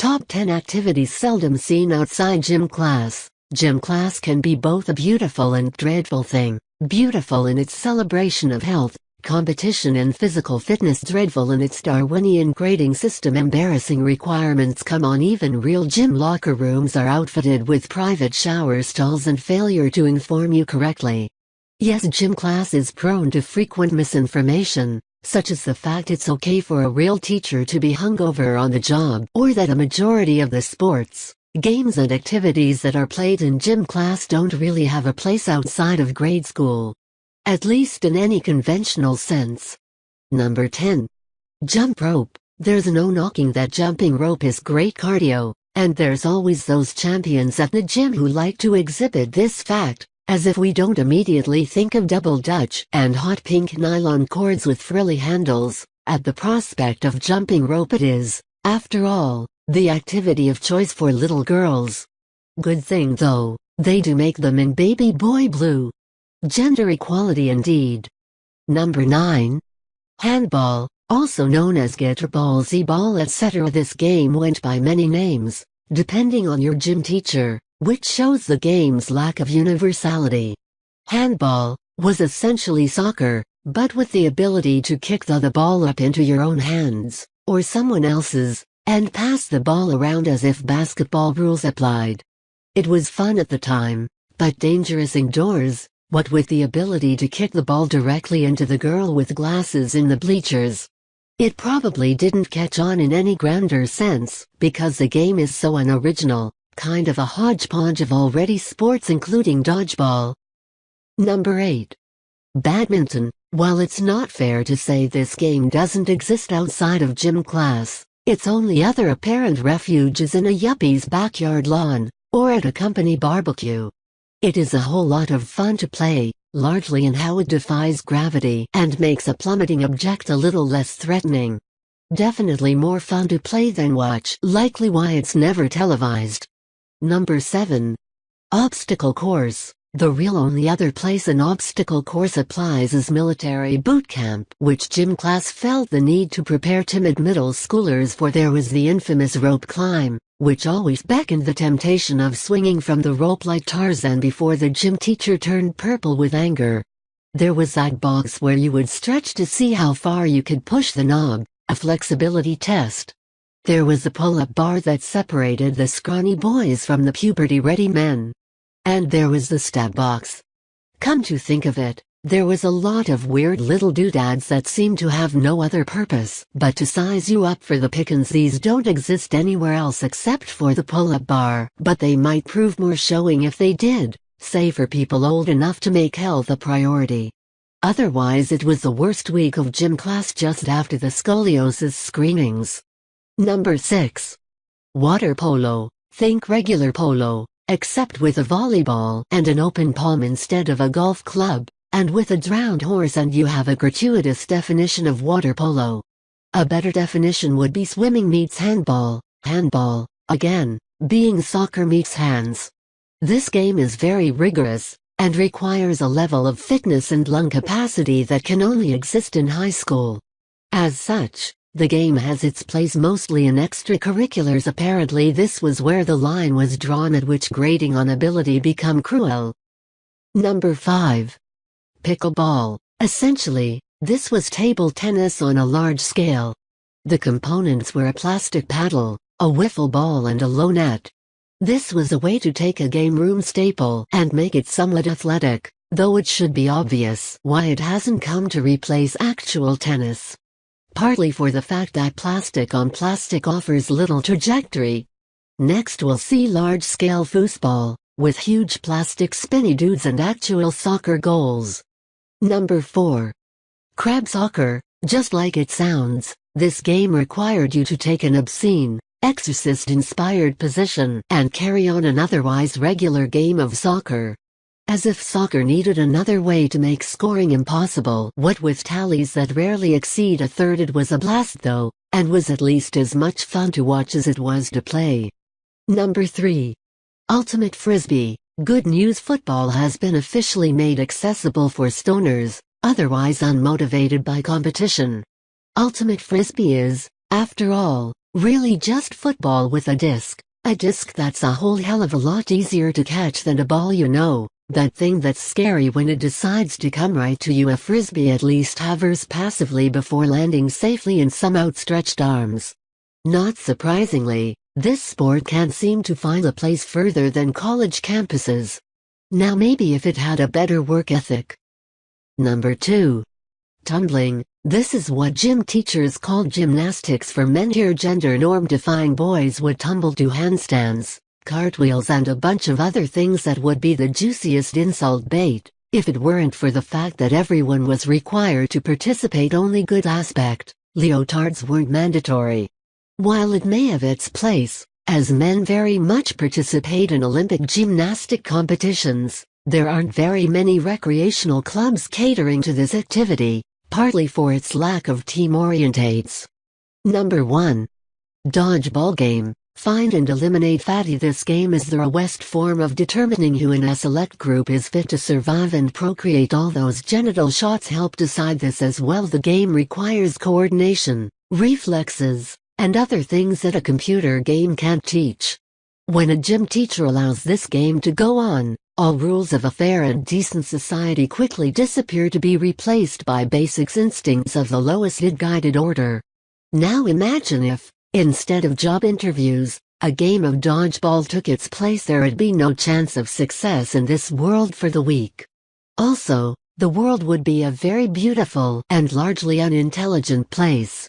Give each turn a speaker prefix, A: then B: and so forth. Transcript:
A: Top 10 activities seldom seen outside gym class. Gym class can be both a beautiful and dreadful thing. Beautiful in its celebration of health, competition and physical fitness. Dreadful in its Darwinian grading system. Embarrassing requirements. Come on, even real gym locker rooms are outfitted with private shower stalls and failure to inform you correctly. Yes, gym class is prone to frequent misinformation, such as the fact it's okay for a real teacher to be hungover on the job, or that a majority of the sports, games and activities that are played in gym class don't really have a place outside of grade school. At least in any conventional sense. Number 10. Jump rope. There's no knocking that jumping rope is great cardio, and there's always those champions at the gym who like to exhibit this fact, as if we don't immediately think of double dutch and hot pink nylon cords with frilly handles, at the prospect of jumping rope. It is, after all, the activity of choice for little girls. Good thing though, they do make them in baby boy blue. Gender equality indeed. Number 9. Handball, also known as guitar ball, z-ball, etc. This game went by many names, depending on your gym teacher, which shows the game's lack of universality. Handball was essentially soccer, but with the ability to kick the ball up into your own hands, or someone else's, and pass the ball around as if basketball rules applied. It was fun at the time, but dangerous indoors, what with the ability to kick the ball directly into the girl with glasses in the bleachers. It probably didn't catch on in any grander sense, because the game is so unoriginal, kind of a hodgepodge of already sports including dodgeball. Number 8. Badminton. While it's not fair to say this game doesn't exist outside of gym class, its only other apparent refuge is in a yuppie's backyard lawn, or at a company barbecue. It is a whole lot of fun to play, largely in how it defies gravity and makes a plummeting object a little less threatening. Definitely more fun to play than watch, likely why it's never televised. Number 7. Obstacle course. The real only other place an obstacle course applies is military boot camp, which gym class felt the need to prepare timid middle schoolers for. There was the infamous rope climb, which always beckoned the temptation of swinging from the rope like Tarzan before the gym teacher turned purple with anger. There was that box where you would stretch to see how far you could push the knob, a flexibility test. There was the pull-up bar that separated the scrawny boys from the puberty-ready men. And there was the stab box. Come to think of it, there was a lot of weird little doodads that seemed to have no other purpose but to size you up for the pickings. These don't exist anywhere else except for the pull-up bar, but they might prove more showing if they did, say for people old enough to make health a priority. Otherwise it was the worst week of gym class just after the scoliosis screenings. Number 6. Water polo. Think regular polo, except with a volleyball and an open palm instead of a golf club, and with a drowned horse, and you have a gratuitous definition of water polo. A better definition would be swimming meets handball, handball, again, being soccer meets hands. This game is very rigorous, and requires a level of fitness and lung capacity that can only exist in high school. As such, the game has its place mostly in extracurriculars. Apparently this was where the line was drawn at which grading on ability become cruel. Number 5. Pickleball. Essentially, this was table tennis on a large scale. The components were a plastic paddle, a wiffle ball and a low net. This was a way to take a game room staple and make it somewhat athletic, though it should be obvious why it hasn't come to replace actual tennis. Partly for the fact that plastic on plastic offers little trajectory. Next we'll see large-scale foosball, with huge plastic spinny dudes and actual soccer goals. Number 4. Crab soccer. Just like it sounds, this game required you to take an obscene, Exorcist-inspired position and carry on an otherwise regular game of soccer. As if soccer needed another way to make scoring impossible. What with tallies that rarely exceed a third. It was a blast though, and was at least as much fun to watch as it was to play. Number 3. Ultimate Frisbee. Good news, football has been officially made accessible for stoners, otherwise unmotivated by competition. Ultimate Frisbee is, after all, Really just football with a disc. A disc that's a whole hell of a lot easier to catch than a ball, you know. That thing that's scary when it decides to come right to you. A frisbee at least hovers passively before landing safely in some outstretched arms. Not surprisingly, this sport can't seem to find a place further than college campuses. Now maybe if it had a better work ethic. Number 2. Tumbling. This is what gym teachers called gymnastics for men. Here gender norm-defying boys would tumble do handstands, cartwheels and a bunch of other things that would be the juiciest insult bait, if it weren't for the fact that everyone was required to participate. Only good aspect, leotards weren't mandatory. While it may have its place, as men very much participate in Olympic gymnastic competitions, there aren't very many recreational clubs catering to this activity, partly for its lack of team orientates. Number 1. Dodgeball game. Find and eliminate fatty. This game is the rawest form of determining who in a select group is fit to survive and procreate. All those genital shots help decide this as well. The game requires coordination, reflexes, and other things that a computer game can't teach. When a gym teacher allows this game to go on, all rules of a fair and decent society quickly disappear to be replaced by basic instincts of the lowest guided order. Now imagine if, instead of job interviews, a game of dodgeball took its place. There'd be no chance of success in this world for the weak. Also, the world would be a very beautiful and largely unintelligent place.